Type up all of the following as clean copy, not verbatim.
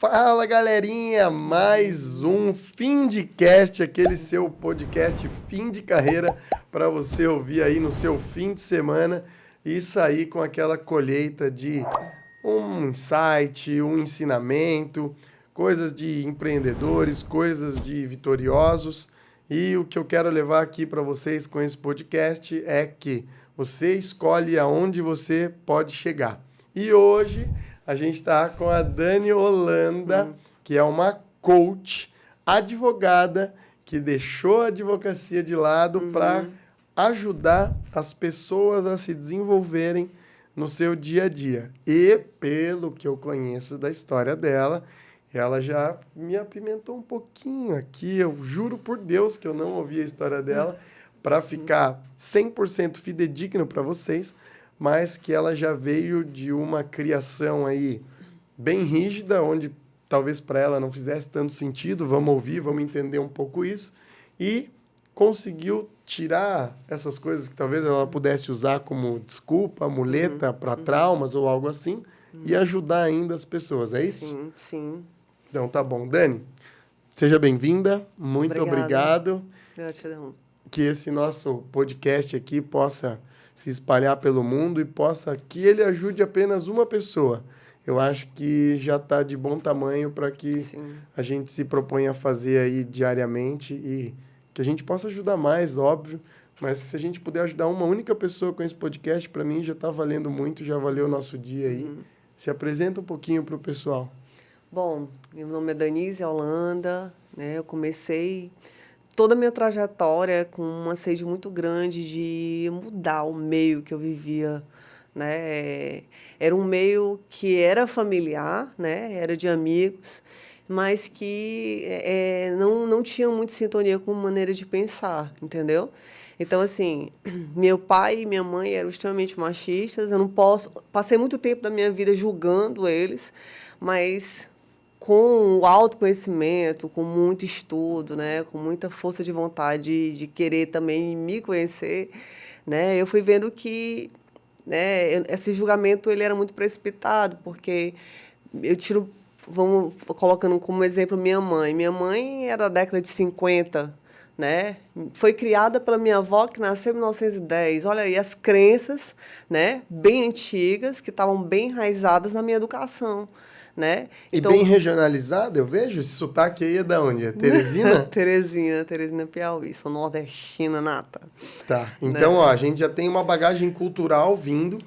Fala, galerinha, mais um Fim de Cast, aquele seu podcast fim de carreira para você ouvir aí no seu fim de semana e sair com aquela colheita de um insight, um ensinamento, coisas de empreendedores, coisas de vitoriosos. E o que eu quero levar aqui para vocês com esse podcast é que você escolhe aonde você pode chegar. E hoje a gente está com a Dani Holanda, que é uma coach, advogada, que deixou a advocacia de lado para ajudar as pessoas a se desenvolverem no seu dia a dia. E, pelo que eu conheço da história dela, ela já me apimentou um pouquinho aqui. Eu juro por Deus que eu não ouvi a história dela para ficar 100% fidedigno para vocês, mas que ela já veio de uma criação aí bem rígida, onde talvez para ela não fizesse tanto sentido. Vamos ouvir, vamos entender um pouco isso. E conseguiu tirar essas coisas que talvez ela pudesse usar como desculpa, muleta para traumas ou algo assim, e ajudar ainda as pessoas. É isso? Sim, sim. Então tá bom. Dani, seja bem-vinda. Muito obrigado. Gratidão. Que esse nosso podcast aqui possa se espalhar pelo mundo e possa que ele ajude apenas uma pessoa. Eu acho que já está de bom tamanho para que a gente se proponha a fazer aí diariamente e que a gente possa ajudar mais, óbvio, mas se a gente puder ajudar uma única pessoa com esse podcast, para mim já está valendo muito, já valeu o nosso dia aí. Se apresenta um pouquinho para o pessoal. Bom, meu nome é Danise Holanda, né? Eu comecei toda a minha trajetória com uma sede muito grande de mudar o meio que eu vivia, né? Era um meio que era familiar, né? Era de amigos, mas que não tinha muita sintonia com maneira de pensar, entendeu? Então, assim, meu pai e minha mãe eram extremamente machistas. Eu não posso... Passei muito tempo da minha vida julgando eles, mas com o autoconhecimento, com muito estudo, né, com muita força de vontade de querer também me conhecer, né, eu fui vendo que, né, esse julgamento ele era muito precipitado, porque eu tiro, vamos colocando como exemplo minha mãe. Minha mãe era da década de 50, né? Foi criada pela minha avó, que nasceu em 1910. Olha aí, as crenças, né, bem antigas, que estavam bem enraizadas na minha educação, né? Então, e bem regionalizada, eu vejo. Esse sotaque aí é da onde? É Teresina? Teresina, Piauí. Sou nordestina nata. Tá. Então, ó, a gente já tem uma bagagem cultural vindo,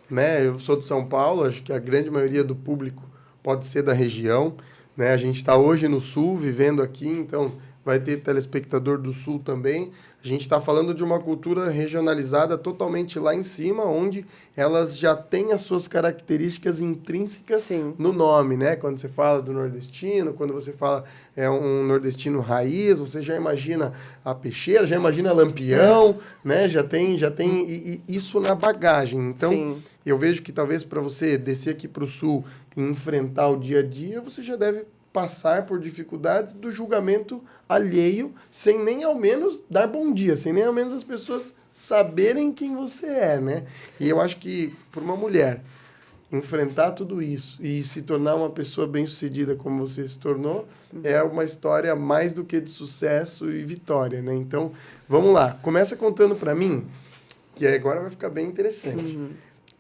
né? Eu sou de São Paulo, acho que a grande maioria do público pode ser da região, né? A gente está hoje no Sul, vivendo aqui, então vai ter telespectador do Sul também. A gente está falando de uma cultura regionalizada totalmente lá em cima, onde elas já têm as suas características intrínsecas no nome, né? Quando você fala do nordestino, quando você fala um nordestino raiz, você já imagina a peixeira, já imagina lampião, né? Já tem isso na bagagem. Então, eu vejo que talvez para você descer aqui para o Sul e enfrentar o dia a dia, você já deve passar por dificuldades do julgamento alheio, sem nem ao menos dar bom dia, sem nem ao menos as pessoas saberem quem você é, né? E eu acho que, para uma mulher, enfrentar tudo isso e se tornar uma pessoa bem-sucedida como você se tornou, é uma história mais do que de sucesso e vitória, né? Então, vamos lá. Começa contando para mim, que agora vai ficar bem interessante.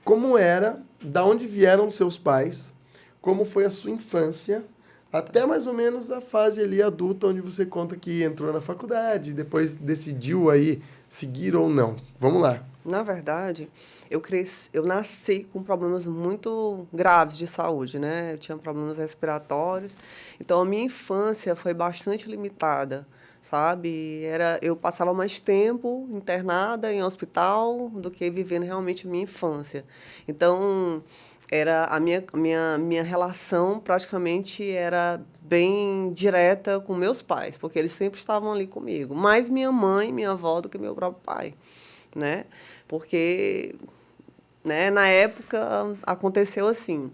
Como era, da onde vieram seus pais, como foi a sua infância, até mais ou menos a fase ali adulta, onde você conta que entrou na faculdade, depois decidiu aí seguir ou não. Vamos lá. Na verdade, eu nasci com problemas muito graves de saúde, né? Eu tinha problemas respiratórios. Então, a minha infância foi bastante limitada, sabe? Eu passava mais tempo internada em hospital do que vivendo realmente a minha infância. Então, era a minha relação praticamente era bem direta com meus pais, porque eles sempre estavam ali comigo. Mais minha mãe, minha avó do que meu próprio pai, né? Porque, né, na época aconteceu assim.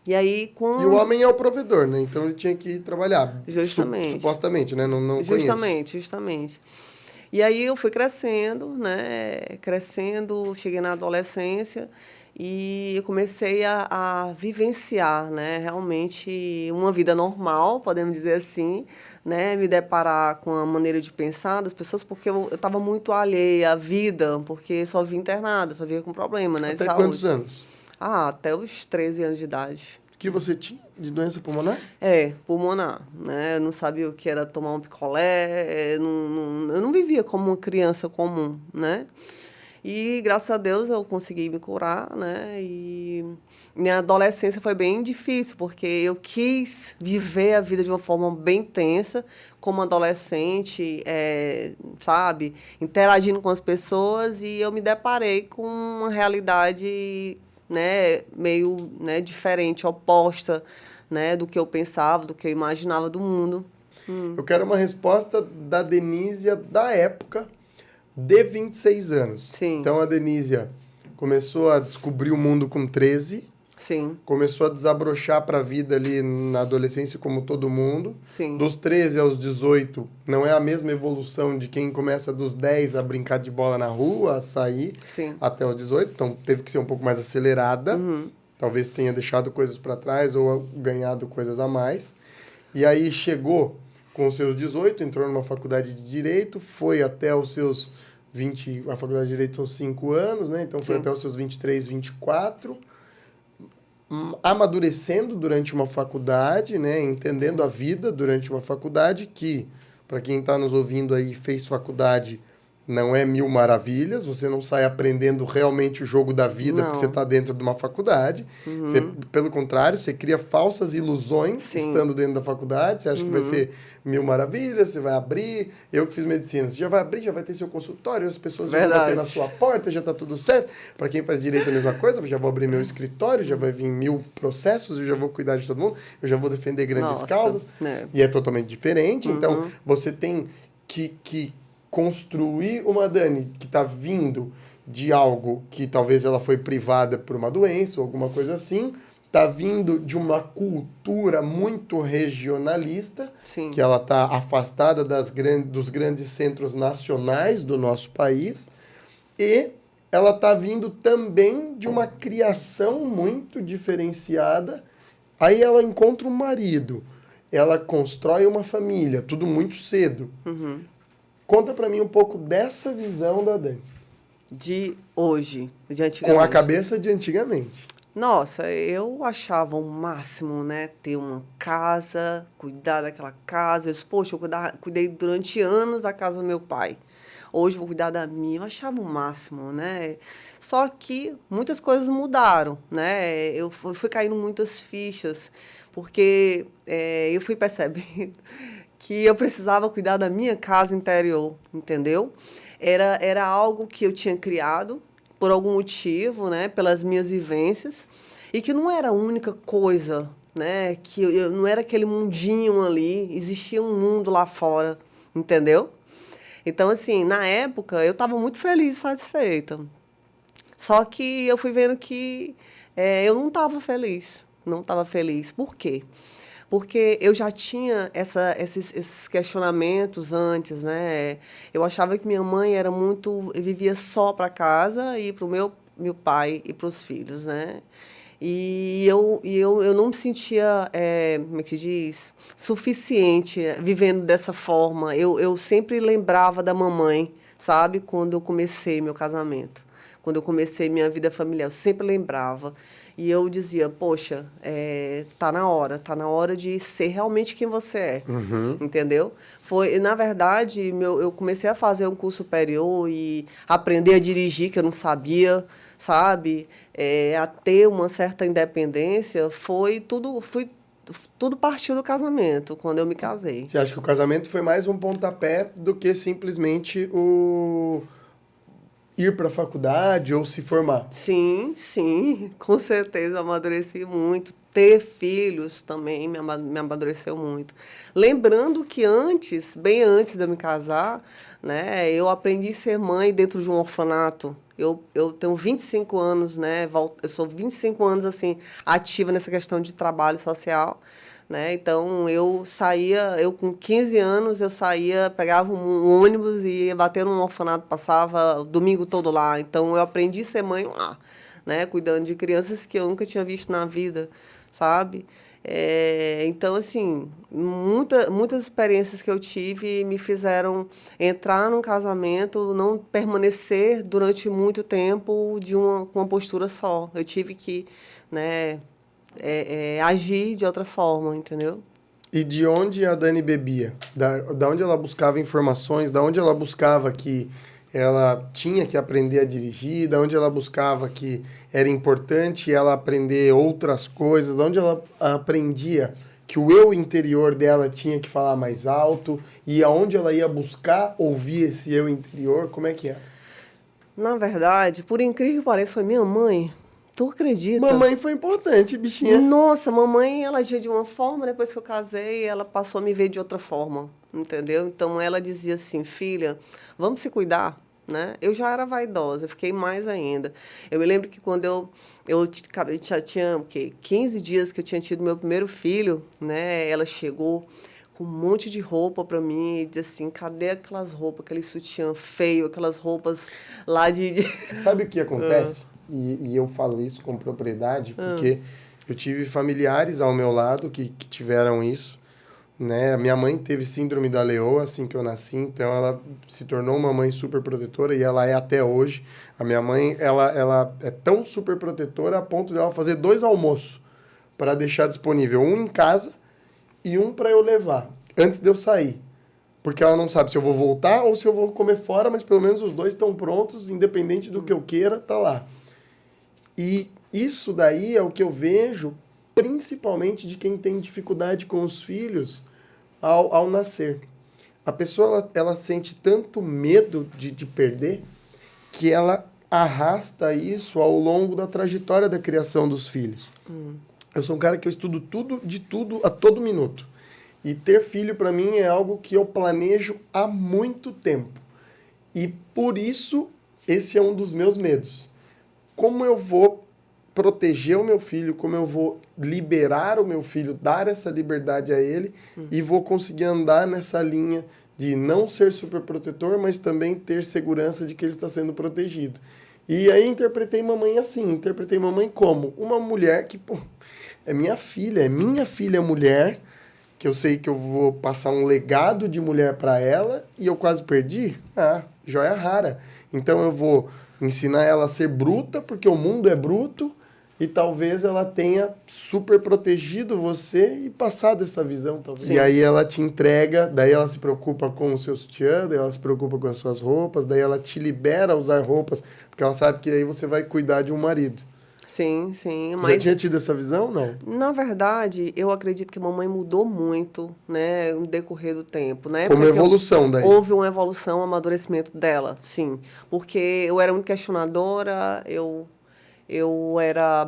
E aí, E o homem é o provedor, né? Então ele tinha que ir trabalhar. Justamente. Supostamente, né? Não Justamente. E aí eu fui crescendo, né? Cheguei na adolescência. E eu comecei a vivenciar, né, realmente uma vida normal, podemos dizer assim, né, me deparar com a maneira de pensar das pessoas, porque eu estava muito alheia à vida, porque só via internada, só via com problema, né, de Até quantos saúde. anos? Ah, até os 13 anos de idade. O que você tinha de doença pulmonar? Pulmonar, né? Eu não sabia o que era tomar um picolé, eu não vivia como uma criança comum, né? E, graças a Deus, eu consegui me curar, né? E minha adolescência foi bem difícil, porque eu quis viver a vida de uma forma bem tensa, como adolescente, sabe? Interagindo com as pessoas, e eu me deparei com uma realidade, né, meio, né, diferente, oposta, né, do que eu pensava, do que eu imaginava do mundo. Eu quero uma resposta da Denísia da época, de 26 anos. Sim. Então, a Denísia começou a descobrir o mundo com 13, Sim, começou a desabrochar para a vida ali na adolescência, como todo mundo. sim. Dos 13 aos 18, não é a mesma evolução de quem começa dos 10 a brincar de bola na rua, a sair, Sim. até os 18. Então, teve que ser um pouco mais acelerada. Talvez tenha deixado coisas para trás ou ganhado coisas a mais. E aí chegou com os seus 18, entrou numa faculdade de Direito, foi até os seus 20... A faculdade de Direito são 5 anos, né? Então, foi Sim. até os seus 23, 24... amadurecendo durante uma faculdade, né, entendendo a vida durante uma faculdade, que, para quem está nos ouvindo aí e fez faculdade, não é mil maravilhas, você não sai aprendendo realmente o jogo da vida Não. porque você está dentro de uma faculdade. Você, pelo contrário, você cria falsas ilusões Sim. estando dentro da faculdade, você acha que vai ser mil maravilhas, você vai abrir. Eu que fiz medicina, você já vai abrir, já vai ter seu consultório, as pessoas já vão bater na sua porta, já está tudo certo. Para quem faz direito, a mesma coisa, eu já vou abrir meu escritório, já vai vir 1000 processos, eu já vou cuidar de todo mundo, eu já vou defender grandes causas. E é totalmente diferente. Então, você tem que construir uma Dani que está vindo de algo que talvez ela foi privada por uma doença ou alguma coisa assim, está vindo de uma cultura muito regionalista, Sim. que ela está afastada dos grandes centros nacionais do nosso país, e ela está vindo também de uma criação muito diferenciada. Aí ela encontra um marido, ela constrói uma família, tudo muito cedo. Conta pra mim um pouco dessa visão da Dani. De hoje, de antigamente. Com a cabeça de antigamente. Nossa, eu achava o máximo, né? Ter uma casa, cuidar daquela casa. Eu disse, poxa, cuidei durante anos da casa do meu pai. Hoje eu vou cuidar da minha. Eu achava o máximo, né? Só que muitas coisas mudaram, né? Eu fui caindo muitas fichas, porque eu fui percebendo que eu precisava cuidar da minha casa interior, entendeu? Era algo que eu tinha criado por algum motivo, né, pelas minhas vivências, e que não era a única coisa, né, que eu não era aquele mundinho ali, existia um mundo lá fora, entendeu? Então, assim, na época, eu estava muito feliz e satisfeita. Só que eu fui vendo que eu não estava feliz. Não estava feliz. Por quê? Porque eu já tinha esses questionamentos antes, né? Eu achava que minha mãe era muito... vivia só para casa e para o meu pai e para os filhos, né? E eu não me sentia, como é que se diz? Suficiente vivendo dessa forma. Eu sempre lembrava da mamãe, sabe? Quando eu comecei meu casamento. Quando eu comecei minha vida familiar, eu sempre lembrava. E eu dizia, poxa, tá na hora de ser realmente quem você é, entendeu? Na verdade, eu comecei a fazer um curso superior e aprender a dirigir, que eu não sabia, sabe? A ter uma certa independência, tudo partiu do casamento, quando eu me casei. Você acha que o casamento foi mais um pontapé do que simplesmente ir para a faculdade ou se formar? Sim, com certeza, amadureci muito. Ter filhos também me amadureceu muito. Lembrando que bem antes de eu me casar, né, eu aprendi a ser mãe dentro de um orfanato. Eu tenho 25 anos, né, eu sou 25 anos assim, ativa nessa questão de trabalho social. Né? Então, eu com 15 anos, pegava um ônibus e ia bater num orfanato, passava o domingo todo lá. Então, eu aprendi a ser mãe lá, né? Cuidando de crianças que eu nunca tinha visto na vida, sabe? Então, assim, muitas experiências que eu tive me fizeram entrar num casamento, não permanecer durante muito tempo com uma postura só. Eu tive que, né, agir de outra forma, entendeu? E de onde a Dani bebia? Da onde ela buscava informações? Da onde ela buscava que ela tinha que aprender a dirigir? Da onde ela buscava que era importante ela aprender outras coisas? Da onde ela aprendia que o eu interior dela tinha que falar mais alto? E aonde ela ia buscar ouvir esse eu interior? Como é que é? Na verdade, por incrível que pareça, foi minha mãe. Tu acredita? Mamãe foi importante, bichinha. Nossa, mamãe, ela agia de uma forma, depois que eu casei, ela passou a me ver de outra forma, entendeu? Então, ela dizia assim, filha, vamos se cuidar, né? Eu já era vaidosa, eu fiquei mais ainda. Eu me lembro que quando eu já tinha, o quê? 15 dias que eu tinha tido meu primeiro filho, né? Ela chegou com um monte de roupa para mim e disse assim, cadê aquelas roupas, aquele sutiã feio, aquelas roupas lá de... Sabe o que acontece? E eu falo isso com propriedade, porque eu tive familiares ao meu lado que tiveram isso, né? A minha mãe teve síndrome da leoa assim que eu nasci, então ela se tornou uma mãe super protetora e ela é até hoje. A minha mãe, ela é tão super protetora a ponto dela fazer 2 almoços para deixar disponível, um em casa e um para eu levar, antes de eu sair. Porque ela não sabe se eu vou voltar ou se eu vou comer fora, mas pelo menos os 2 estão prontos, independente do que eu queira, tá lá. E isso daí é o que eu vejo, principalmente de quem tem dificuldade com os filhos ao nascer. A pessoa, ela sente tanto medo de perder que ela arrasta isso ao longo da trajetória da criação dos filhos. Eu sou um cara que eu estudo tudo, de tudo, a todo minuto. E ter filho, para mim, é algo que eu planejo há muito tempo. E, por isso, esse é um dos meus medos. Como eu vou proteger o meu filho, como eu vou liberar o meu filho, dar essa liberdade a ele e vou conseguir andar nessa linha de não ser superprotetor, mas também ter segurança de que ele está sendo protegido. E aí interpretei mamãe assim, interpretei mamãe como uma mulher que, pô, é minha filha mulher, que eu sei que eu vou passar um legado de mulher para ela e eu quase perdi? Joia rara. Então eu vou ensinar ela a ser bruta, porque o mundo é bruto, e talvez ela tenha super protegido você e passado essa visão, talvez. Sim. E aí ela te entrega, daí ela se preocupa com o seu sutiã, daí ela se preocupa com as suas roupas, daí ela te libera a usar roupas, porque ela sabe que aí você vai cuidar de um marido. Sim, sim. Mas já tinha tido essa visão, não? Na verdade, eu acredito que a mamãe mudou muito, né, no decorrer do tempo, né? Como evolução daí. Houve uma evolução, um amadurecimento dela, sim. Porque eu era muito questionadora, eu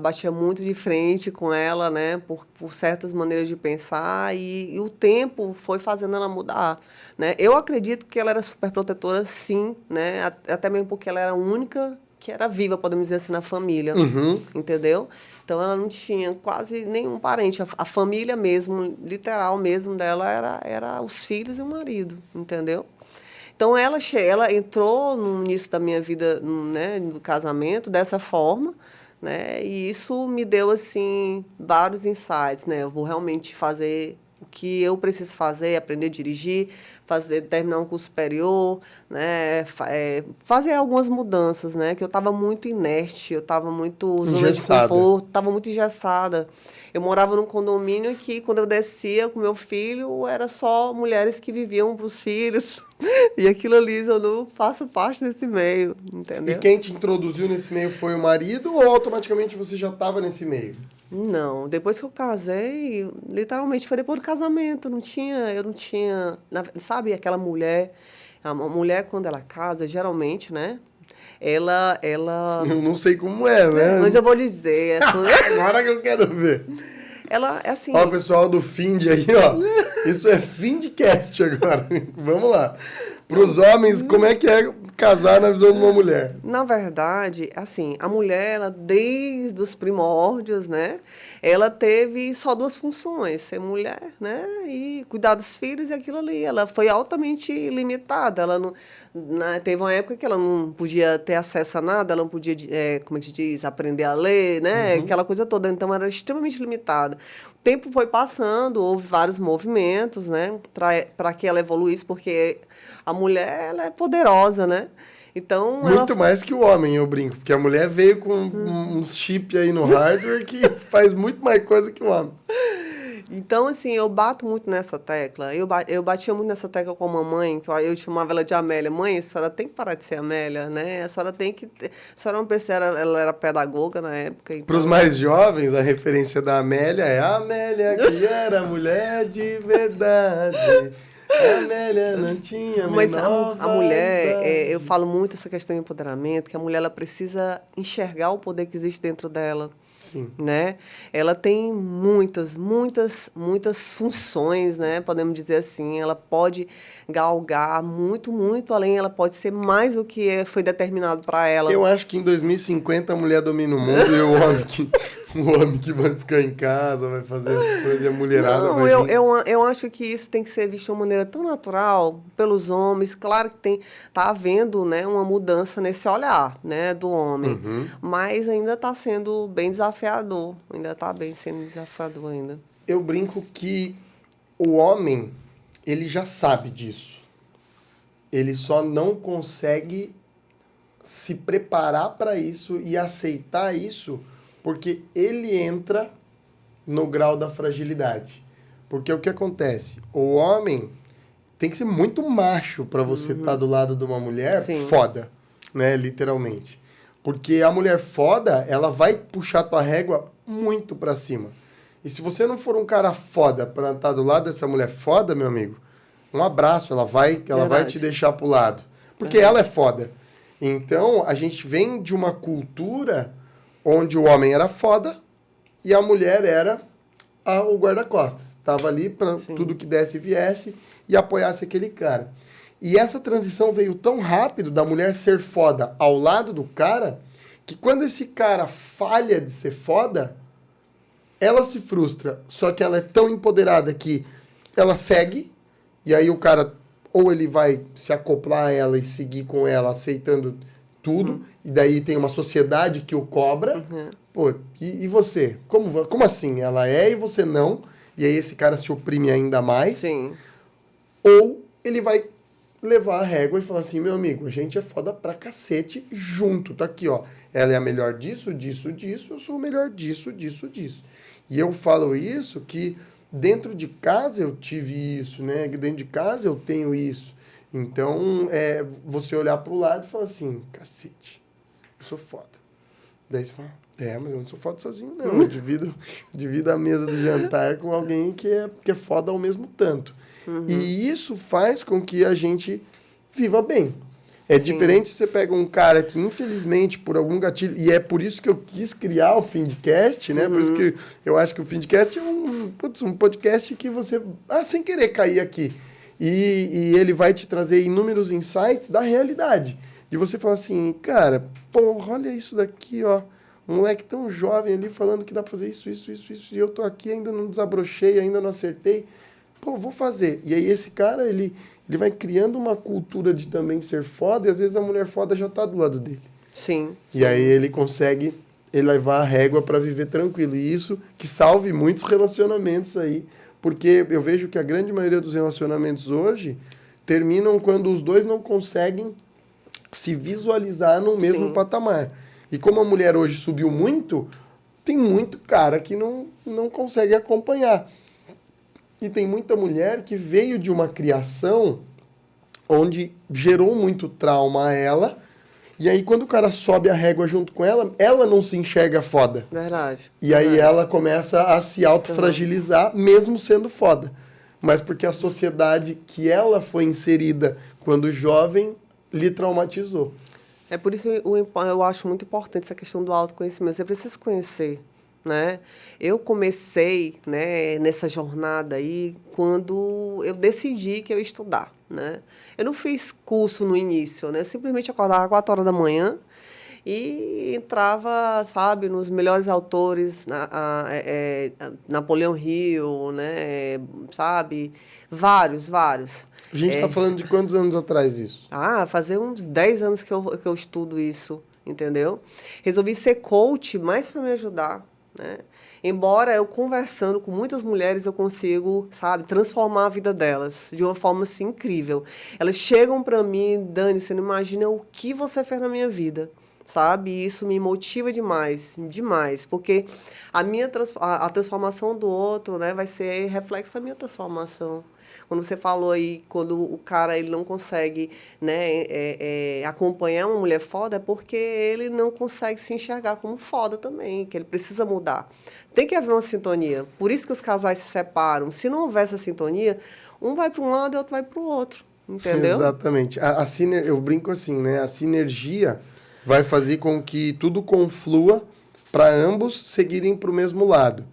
batia muito de frente com ela, né, por certas maneiras de pensar, e o tempo foi fazendo ela mudar, né? Eu acredito que ela era super protetora, sim, né, até mesmo porque ela era a única que era viva, podemos dizer assim, na família, entendeu? Então, ela não tinha quase nenhum parente. A família mesmo, literal mesmo dela, era os filhos e o marido, entendeu? Então, ela entrou no início da minha vida, né, no casamento, dessa forma, né? E isso me deu, assim, vários insights, né? Eu vou realmente fazer o que eu preciso fazer, aprender a dirigir, terminar um curso superior, né? Fazer algumas mudanças, né? Que eu estava muito inerte, eu estava muito zona de conforto, estava muito engessada. Eu morava num condomínio que, quando eu descia com meu filho, era só mulheres que viviam para os filhos. E aquilo ali, eu não faço parte desse meio, entendeu? E quem te introduziu nesse meio foi o marido ou automaticamente você já estava nesse meio? Não, depois que eu casei, literalmente foi depois do casamento, eu não tinha, sabe, aquela mulher, a mulher quando ela casa, geralmente, né, ela... Eu não sei como é, né? Mas eu vou lhe dizer. Agora que eu quero ver. Ela, é assim... Ó, o pessoal do Find aí, ó, isso é Findcast agora, vamos lá. Para os homens, como é que é casar na visão de uma mulher? Na verdade, assim, a mulher, ela, desde os primórdios, né, ela teve só duas funções, ser mulher, né, e cuidar dos filhos e aquilo ali. Ela foi altamente limitada. Ela não, teve uma época que ela não podia ter acesso a nada, ela não podia, como a gente diz, aprender a ler, né, aquela coisa toda. Então, era extremamente limitada. O tempo foi passando, houve vários movimentos, né, para que ela evoluísse, porque a mulher, ela é poderosa, né? Então, muito mais que o homem, eu brinco. Porque a mulher veio com uns chip aí no hardware que faz muito mais coisa que o homem. Então, assim, eu bato muito nessa tecla. Eu batia muito nessa tecla com a mamãe, que eu chamava ela de Amélia. Mãe, a senhora tem que parar de ser Amélia, né? A senhora tem que... A senhora é uma pessoa, ela era pedagoga na época. Então... Para os mais jovens, a referência da Amélia é a Amélia que era mulher de verdade. A Amélia não tinha Mas a mulher, eu vaidade. falo muito essa questão de empoderamento, que a mulher ela precisa enxergar o poder que existe dentro dela. Sim. Né? Ela tem muitas funções, né? Podemos dizer assim. Ela pode galgar muito além. Ela pode ser mais do que foi determinado para ela. Eu acho que em 2050 a mulher domina o mundo e o homem que vai ficar em casa, vai fazer as coisas e a mulherada Não, vai vir. eu acho que isso tem que ser visto de uma maneira tão natural pelos homens. Claro que tá havendo, né, uma mudança nesse olhar, né, do homem. Mas ainda está sendo bem desafiador. Ainda está sendo desafiador ainda. Eu brinco que o homem, ele já sabe disso. Ele só não consegue se preparar para isso e aceitar isso porque ele entra no grau da fragilidade. Porque o que acontece? O homem tem que ser muito macho para você estar do lado de uma mulher foda, né, literalmente. Porque a mulher foda, ela vai puxar tua régua muito para cima. E se você não for um cara foda para estar do lado dessa mulher foda, meu amigo, um abraço, ela vai te deixar pro lado. Porque ela é foda. Então, a gente vem de uma cultura onde o homem era foda e a mulher era o guarda-costas. Estava ali para tudo que desse e viesse e apoiasse aquele cara. E essa transição veio tão rápido da mulher ser foda ao lado do cara, que quando esse cara falha de ser foda, ela se frustra. Só que ela é tão empoderada que ela segue, e aí o cara, ou ele vai se acoplar a ela e seguir com ela, aceitando tudo, e daí tem uma sociedade que o cobra. Pô, e você? Como assim? Ela é e você não, e aí esse cara se oprime ainda mais. Sim. Ou ele vai levar a régua e falar assim, meu amigo, a gente é foda pra cacete junto, tá aqui, ó. Ela é a melhor disso, eu sou o melhor disso. E eu falo isso que dentro de casa eu tive isso, né? Dentro de casa eu tenho isso. Então, você olhar pro lado e falar assim, cacete, eu sou foda. Daí você fala, mas eu não sou foda sozinho, não. Eu divido a mesa do jantar com alguém que é foda ao mesmo tanto. E isso faz com que a gente viva bem. É diferente se você pega um cara que, infelizmente, por algum gatilho... E é por isso que eu quis criar o Findcast, né? Por isso que eu acho que o Findcast é um podcast que você... sem querer cair aqui. E ele vai te trazer inúmeros insights da realidade. De você falar assim, cara, porra, olha isso daqui, ó. Um moleque tão jovem ali falando que dá pra fazer isso. E eu tô aqui, ainda não desabrochei, ainda não acertei. Pô, vou fazer. E aí esse cara, ele vai criando uma cultura de também ser foda, e às vezes a mulher foda já tá do lado dele. Sim. E aí ele consegue elevar a régua para viver tranquilo. E isso que salve muitos relacionamentos aí. Porque eu vejo que a grande maioria dos relacionamentos hoje terminam quando os dois não conseguem se visualizar no mesmo patamar. E como a mulher hoje subiu muito, tem muito cara que não consegue acompanhar. E tem muita mulher que veio de uma criação onde gerou muito trauma a ela. E aí, quando o cara sobe a régua junto com ela, ela não se enxerga foda. Verdade. E aí ela começa a se autofragilizar, mesmo sendo foda. Mas porque a sociedade que ela foi inserida quando jovem lhe traumatizou. É por isso eu acho muito importante essa questão do autoconhecimento. Você precisa se conhecer, né? Eu comecei, né, nessa jornada aí quando eu decidi que eu ia estudar, né? Eu não fiz curso no início, né? Eu simplesmente acordava às 4 horas da manhã e entrava, sabe, nos melhores autores, Napoleão Hill, né, sabe, vários. A gente está falando de quantos anos atrás isso? Fazer uns 10 anos que eu estudo isso, entendeu? Resolvi ser coach mais para me ajudar, né? Embora eu conversando com muitas mulheres, eu consigo, sabe, transformar a vida delas de uma forma, assim, incrível. Elas chegam para mim, Dani, você não imagina o que você fez na minha vida, sabe? E isso me motiva demais, porque a transformação do outro, né, vai ser reflexo da minha transformação. Quando você falou aí, quando o cara ele não consegue, né, acompanhar uma mulher foda, é porque ele não consegue se enxergar como foda também, que ele precisa mudar. Tem que haver uma sintonia. Por isso que os casais se separam. Se não houver essa sintonia, um vai para um lado e o outro vai para o outro. Entendeu? Exatamente. Eu brinco assim, né? A sinergia vai fazer com que tudo conflua para ambos seguirem para o mesmo lado.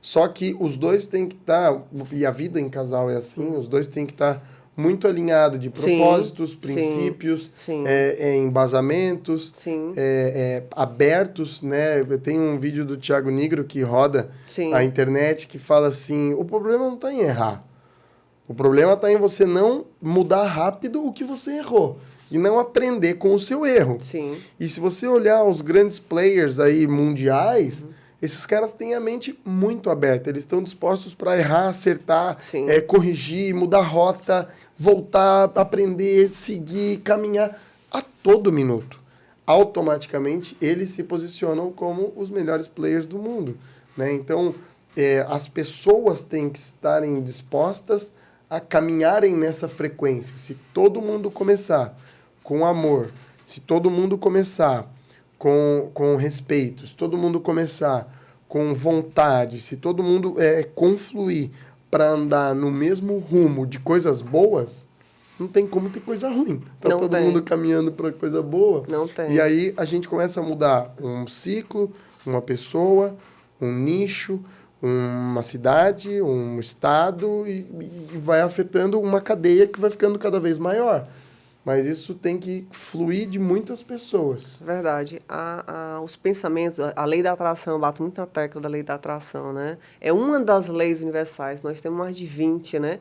Só que os dois têm que estar, e a vida em casal é assim, os dois têm que estar muito alinhados de propósitos, princípios, embasamentos, abertos, né? Tem um vídeo do Thiago Nigro que roda na internet que fala assim, o problema não está em errar. O problema está em você não mudar rápido o que você errou e não aprender com o seu erro. Sim. E se você olhar os grandes players aí mundiais, esses caras têm a mente muito aberta. Eles estão dispostos para errar, acertar, corrigir, mudar rota, voltar, aprender, seguir, caminhar a todo minuto. Automaticamente, eles se posicionam como os melhores players do mundo, né? Então, as pessoas têm que estarem dispostas a caminharem nessa frequência. Se todo mundo começar com amor, se todo mundo começar com respeito, se todo mundo começar com vontade, se todo mundo confluir para andar no mesmo rumo de coisas boas, não tem como ter coisa ruim. Tá todo mundo caminhando para coisa boa. Não tem. E aí a gente começa a mudar um ciclo, uma pessoa, um nicho, uma cidade, um estado e vai afetando uma cadeia que vai ficando cada vez maior. Mas isso tem que fluir de muitas pessoas. Verdade. Os pensamentos, a lei da atração, eu bato muito na tecla da lei da atração, né? É uma das leis universais, nós temos mais de 20, né?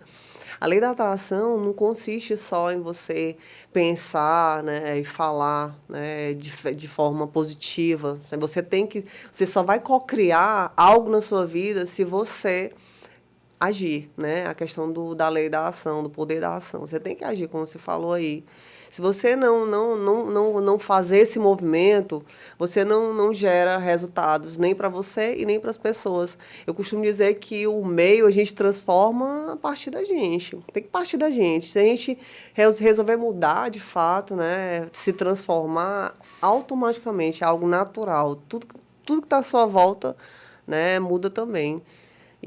A lei da atração não consiste só em você pensar, né, e falar, né, de forma positiva. Você só vai cocriar algo na sua vida se você agir, né? A questão da lei da ação, do poder da ação. Você tem que agir, como você falou aí. Se você não fazer esse movimento, você não gera resultados nem para você e nem para as pessoas. Eu costumo dizer que o meio a gente transforma a partir da gente. Tem que partir da gente. Se a gente resolver mudar de fato, né, se transformar, automaticamente é algo natural. Tudo que está à sua volta, né, muda também.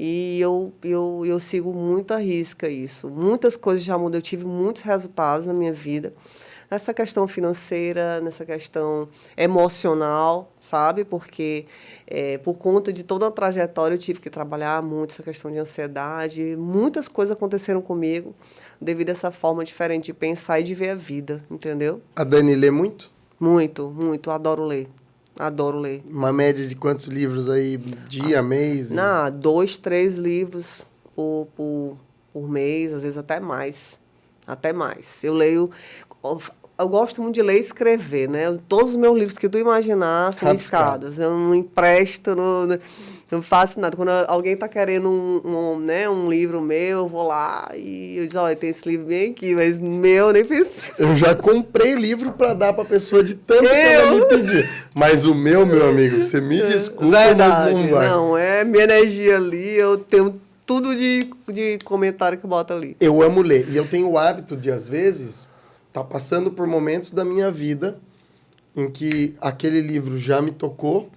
E eu sigo muito à risca isso. Muitas coisas já mudam. Eu tive muitos resultados na minha vida. Nessa questão financeira, nessa questão emocional, sabe? Porque por conta de toda a trajetória eu tive que trabalhar muito essa questão de ansiedade. Muitas coisas aconteceram comigo devido a essa forma diferente de pensar e de ver a vida, entendeu? A Dani lê muito? Muito, muito. Adoro ler. Adoro ler. Uma média de quantos livros aí, dia, mês? 2, 3 livros por mês, às vezes até mais. Até mais. Eu leio... Eu gosto muito de ler e escrever, né? Todos os meus livros que tu imaginar são riscados. Eu não empresto, não faço nada. Quando alguém está querendo um livro meu, eu vou lá e eu digo, olha, tem esse livro bem aqui, mas meu, nem pensei. Eu já comprei livro para dar para a pessoa de tanto que ela me pediu. Mas o meu amigo, você me desculpa, verdade, mas não vai. Não, é minha energia ali, eu tenho tudo de comentário que bota ali. Eu amo ler. E eu tenho o hábito de, às vezes, tá passando por momentos da minha vida em que aquele livro já me tocou,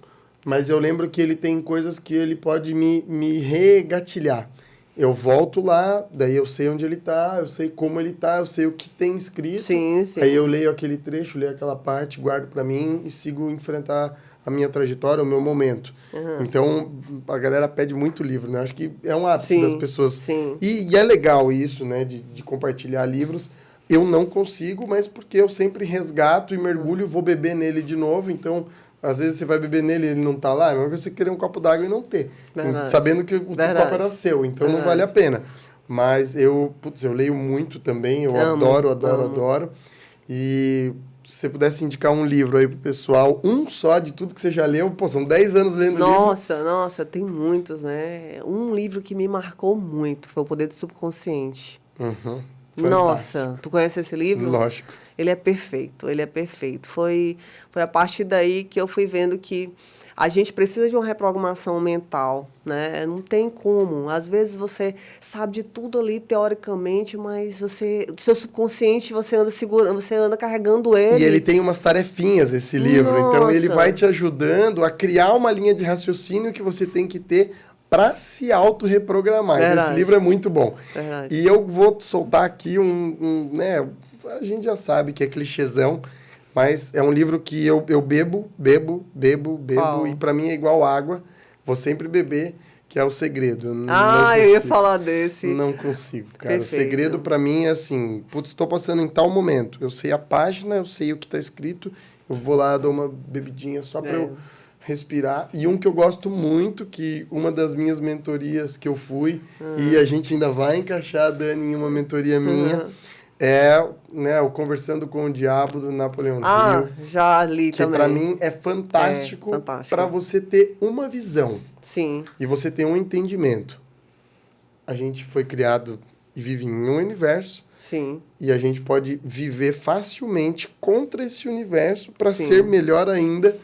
mas eu lembro que ele tem coisas que ele pode me regatilhar. Eu volto lá, daí eu sei onde ele tá, eu sei como ele tá, eu sei o que tem escrito. Sim, sim. Aí eu leio aquele trecho, leio aquela parte, guardo para mim e sigo enfrentar a minha trajetória, o meu momento. Uhum. Então, a galera pede muito livro, né? Acho que é um hábito das pessoas. Sim. E é legal isso, né? De compartilhar livros. eu não consigo, mas porque eu sempre resgato e mergulho, vou beber nele de novo. Então, às vezes você vai beber nele e ele não tá lá, é melhor você querer um copo d'água e não ter. Verdade. Sabendo que o copo era seu, então não vale a pena. Mas eu leio muito também, eu adoro. E se você pudesse indicar um livro aí pro pessoal, um só de tudo que você já leu, pô, são 10 anos lendo livro. Nossa, tem muitos, né? Um livro que me marcou muito foi O Poder do Subconsciente. Fantástico. Nossa, tu conhece esse livro? Lógico. Ele é perfeito. Foi a partir daí que eu fui vendo que a gente precisa de uma reprogramação mental, né? Não tem como. Às vezes você sabe de tudo ali teoricamente, mas o seu subconsciente, você anda segurando, você anda carregando ele. E ele tem umas tarefinhas, esse livro. Nossa. Então, ele vai te ajudando a criar uma linha de raciocínio que você tem que ter para se auto-reprogramar. Então, esse livro é muito bom. Verdade. E eu vou soltar aqui né? A gente já sabe que é clichêzão, mas é um livro que eu bebo, e para mim é igual água. Vou sempre beber, que é O Segredo. Eu ia falar desse. Não consigo, cara. Perfeito. O segredo para mim é assim, putz, estou passando em tal momento. Eu sei a página, eu sei o que está escrito, eu vou lá, dou uma bebidinha só para eu respirar. E um que eu gosto muito, que uma das minhas mentorias que eu fui, e a gente ainda vai encaixar a Dani em uma mentoria minha, é, né, o Conversando com o Diabo, do Napoleão Hill. Já li que também. Que para mim é fantástico para você ter uma visão. Sim. E você ter um entendimento. A gente foi criado e vive em um universo. Sim. E a gente pode viver facilmente contra esse universo para ser melhor ainda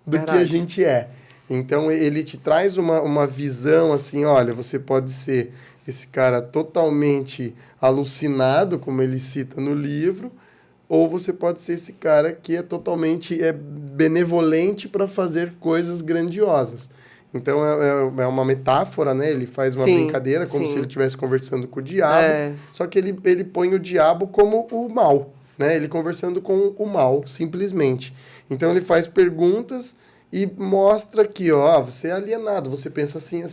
do que a gente é. Então, ele te traz uma visão assim, olha, você pode ser esse cara totalmente alucinado, como ele cita no livro, ou você pode ser esse cara que é totalmente benevolente para fazer coisas grandiosas. Então, é uma metáfora, né? Ele faz uma brincadeira, como se ele estivesse conversando com o diabo, só que ele põe o diabo como o mal, né? Ele conversando com o mal, simplesmente. Então, ele faz perguntas e mostra que, você é alienado, você pensa assim.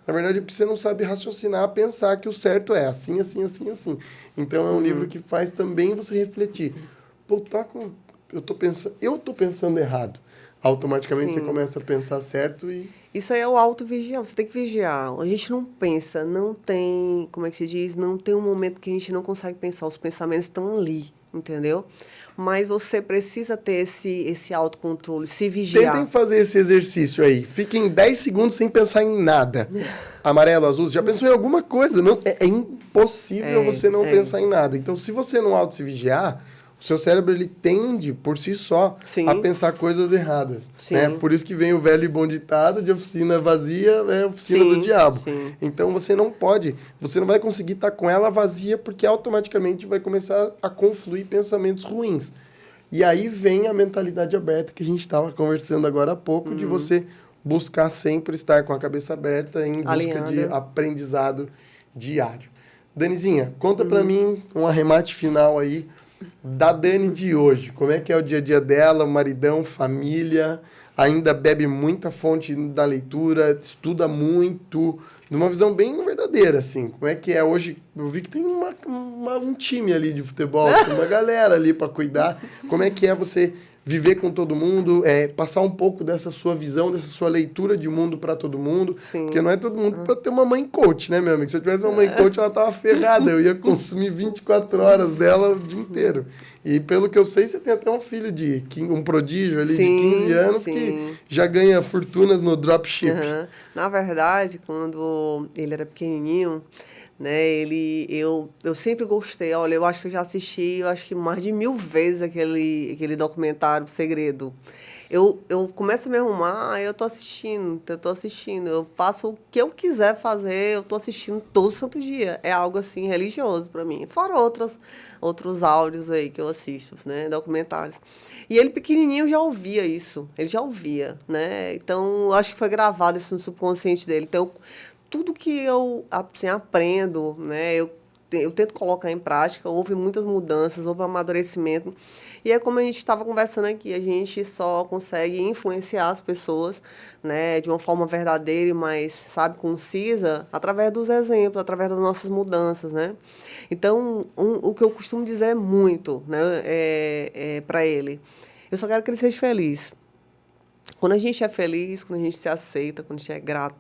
Na verdade, você não sabe raciocinar, pensar que o certo é assim. Então, é um livro que faz também você refletir. Pô, eu tô pensando errado. Automaticamente você começa a pensar certo e... Isso aí é o auto-vigiar, você tem que vigiar. A gente não pensa, não tem, como é que se diz? Não tem um momento que a gente não consegue pensar, os pensamentos estão ali, entendeu? Mas você precisa ter esse autocontrole, se vigiar. Tentem fazer esse exercício aí. Fiquem 10 segundos sem pensar em nada. Amarelo, azul, já pensou em alguma coisa? Não, é impossível você não pensar em nada. Então, se você não auto-se vigiar, o seu cérebro ele tende, por si só, a pensar coisas erradas. Né? Por isso que vem o velho e bom ditado de oficina vazia é oficina do diabo. Então, você não vai conseguir estar com ela vazia porque automaticamente vai começar a confluir pensamentos ruins. E aí vem a mentalidade aberta que a gente estava conversando agora há pouco, de você buscar sempre estar com a cabeça aberta em busca de aprendizado diário. Danizinha, conta pra mim um arremate final aí da Dani de hoje. Como é que é o dia a dia dela, maridão, família, ainda bebe muita fonte da leitura, estuda muito, numa visão bem verdadeira, assim. Como é que é hoje? Eu vi que tem um time ali de futebol, tem uma galera ali para cuidar. Como é que é você viver com todo mundo, passar um pouco dessa sua visão, dessa sua leitura de mundo para todo mundo? Porque não é todo mundo para ter uma mãe coach, né, meu amigo? Se eu tivesse uma mãe coach, ela tava ferrada. Eu ia consumir 24 horas dela o dia inteiro. E pelo que eu sei, você tem até um filho um prodígio ali de 15 anos que já ganha fortunas no dropship. Na verdade, quando ele era pequenininho, né, eu sempre gostei. Olha, eu acho que eu já assisti, mais de 1000 vezes aquele documentário, O Segredo. Eu começo a me arrumar, eu tô assistindo. Eu faço o que eu quiser fazer, eu tô assistindo todo santo dia. É algo, assim, religioso para mim. Fora outros áudios aí que eu assisto, né, documentários. E ele, pequenininho, já ouvia isso. Ele já ouvia, né? Então, eu acho que foi gravado isso no subconsciente dele. Então, tudo que eu assim, aprendo, né, eu eu tento colocar em prática. Houve muitas mudanças, houve amadurecimento. E é como a gente estava conversando aqui, a gente só consegue influenciar as pessoas, né, de uma forma verdadeira e mais, sabe, concisa, através dos exemplos, através das nossas mudanças, né? Então, o que eu costumo dizer muito, né, para ele, eu só quero que ele seja feliz. Quando a gente é feliz, quando a gente se aceita, quando a gente é grato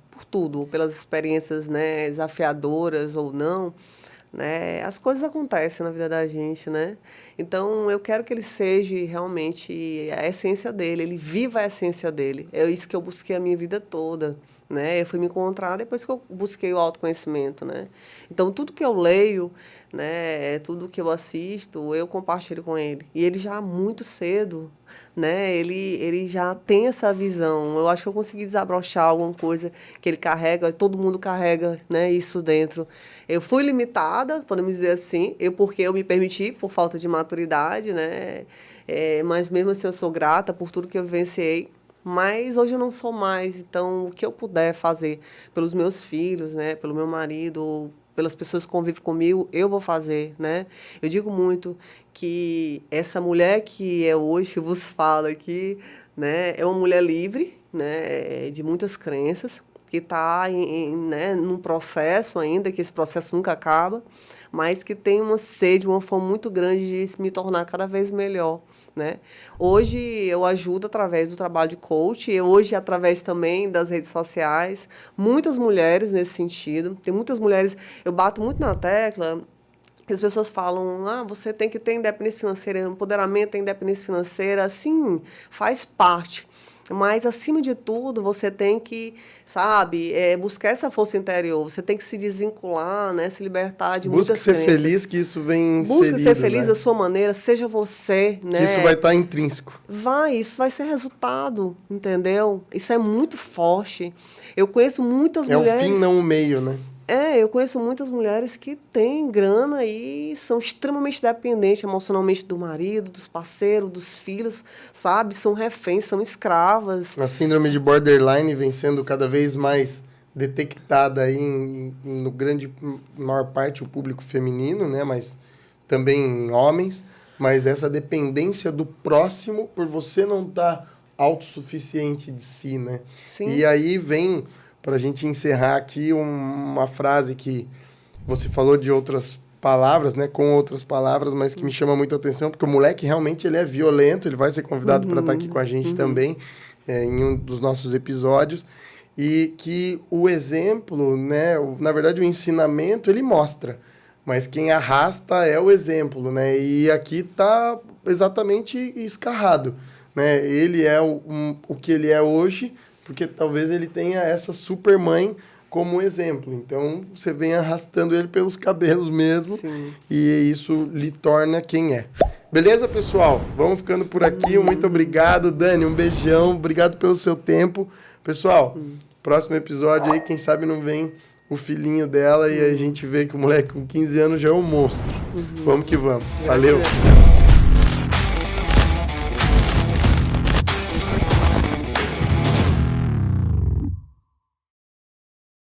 por tudo, pelas experiências, né, desafiadoras ou não, né, as coisas acontecem na vida da gente, né? Então, eu quero que ele seja realmente a essência dele, ele viva a essência dele. É isso que eu busquei a minha vida toda, né? Eu fui me encontrar depois que eu busquei o autoconhecimento, né? Então, tudo que eu leio, né, tudo que eu assisto, eu compartilho com ele. E ele já muito cedo, né, ele já tem essa visão. Eu acho que eu consegui desabrochar alguma coisa que ele carrega, todo mundo carrega, né, isso dentro. Eu fui limitada, podemos dizer assim, porque eu me permiti, por falta de maturidade, né, mas mesmo assim eu sou grata por tudo que eu vivenciei. Mas hoje eu não sou mais, então o que eu puder fazer pelos meus filhos, né, pelo meu marido, pelas pessoas que convivem comigo, eu vou fazer, né? Eu digo muito que essa mulher que é hoje, que vos falo aqui, né, é uma mulher livre, né, de muitas crenças, que está né, num processo ainda, que esse processo nunca acaba, mas que tem uma sede, uma fome muito grande de me tornar cada vez melhor, né? Hoje eu ajudo através do trabalho de coach, e hoje através também das redes sociais, muitas mulheres nesse sentido. Tem muitas mulheres, eu bato muito na tecla, que as pessoas falam, você tem que ter independência financeira, empoderamento, independência financeira, sim, faz parte. Mas, acima de tudo, você tem que, sabe, buscar essa força interior. Você tem que se desvincular, né, se libertar de muitas crenças. Busque ser feliz, que isso vem inserido. Busque ser feliz, né, da sua maneira, seja você, né? Que isso vai estar intrínseco. Isso vai ser resultado, entendeu? Isso é muito forte. Eu conheço muitas mulheres... É o fim, não o meio, né? Eu conheço muitas mulheres que têm grana e são extremamente dependentes emocionalmente do marido, dos parceiros, dos filhos, sabe? São reféns, são escravas. A síndrome de borderline vem sendo cada vez mais detectada aí no maior parte o público feminino, né? Mas também em homens. Mas essa dependência do próximo por você não estar autossuficiente de si, né? Sim. E aí vem... Para a gente encerrar aqui, uma frase que você falou de outras palavras, né? Com outras palavras, mas que me chama muito a atenção, porque o moleque realmente ele é violento, ele vai ser convidado para estar aqui com a gente também, em um dos nossos episódios, e que o exemplo, né? Na verdade, o ensinamento, ele mostra, mas quem arrasta é o exemplo, né? E aqui está exatamente escarrado, né? Ele é o que ele é hoje, porque talvez ele tenha essa super mãe como exemplo. Então, você vem arrastando ele pelos cabelos mesmo. Sim. E isso lhe torna quem é. Beleza, pessoal? Vamos ficando por aqui. Muito obrigado, Dani. Um beijão. Obrigado pelo seu tempo. Pessoal, próximo episódio aí, quem sabe não vem o filhinho dela e a gente vê que o moleque com 15 anos já é um monstro. Vamos que vamos. Valeu!